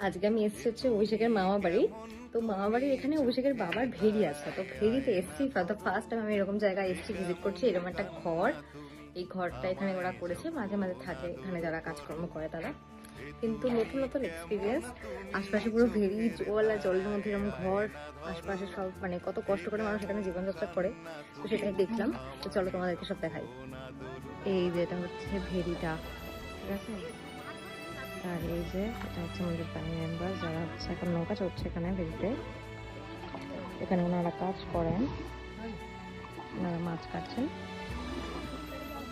আজকে আমি এসেছি হচ্ছে অভিষেকের মামা বাড়ি। তো মামা বাড়ির এখানে অভিষেকের বাবার ভেড়ি আছে, তো ভেড়িতে এসেছি। ফর দ্য ফার্স্ট টাইম আমি এরকম জায়গায় এসেছি, ভিজিট করছি। এরকম একটা ঘর, এই ঘরটা এখানে ওরা করেছে, মাঝে মাঝে থাকে এখানে যারা কাজকর্ম করে তারা। কিন্তু নতুন নতুন এক্সপিরিয়েন্স। আশপাশে পুরো ভেড়ি, জল আর জলের মধ্যে এরকম ঘর, আশপাশে সব মানে কত কষ্ট করে মানুষ এখানে জীবনযাত্রা করে, তো সেটাই দেখলাম। তো চলো তোমাদেরকে সব দেখাই। এই যেটা হচ্ছে ভেড়িটা, ঠিক আছে। আর এই যে এটা হচ্ছে আমাদের ফ্যামিলি মেম্বার, যারা হচ্ছে এখন নৌকা চড়ছে এখানে ভেড়িতে। এখানে ওনারা কাজ করেন, ওনারা মাছ কাটছেন।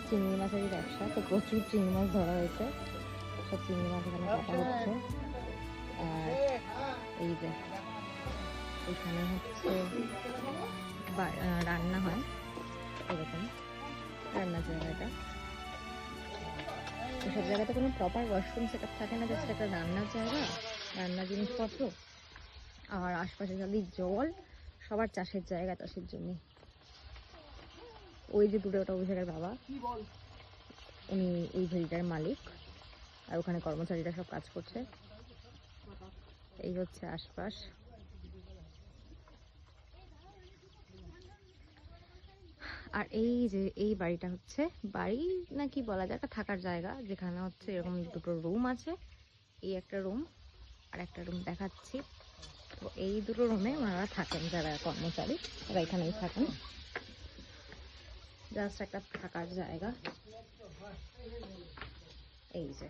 চিংড়ি মাছেরই ব্যবসা, তো প্রচুর চিংড়ি মাছ ধরা হয়েছে। সব চিংড়ি মাছ এখানে কাটা হচ্ছে। আর এই যে এখানে হচ্ছে রান্না হয়, এরকম রান্নার জায়গাটা। সব জায়গাতে কোনো প্রপার ওয়াশরুম সেট আপ থাকে না, জাস্ট একটা রান্নার জায়গা, রান্নার জিনিসপত্র। আর আশপাশে খালি জল, সবার চাষের জায়গা, চাষের জমি। ওই যে দূরে ওটা অভিষেকের বাবা, উনি এই ভেড়িটার মালিক। আর ওখানে কর্মচারীরা সব কাজ করছে। এই হচ্ছে আশপাশ। আর এই যে এই বাড়িটা হচ্ছে বাড়ি নাকি বলা যায়, একটা থাকার জায়গা, যেখানে হচ্ছে এরকম দুটো রুম আছে। এই একটা রুম আর একটা রুম দেখাচ্ছি। তো এই দুটো রুমে ওনারা থাকেন, যারা কর্মচারী তারা এখানেই থাকেন। জাস্ট একটা থাকার জায়গা। এই যে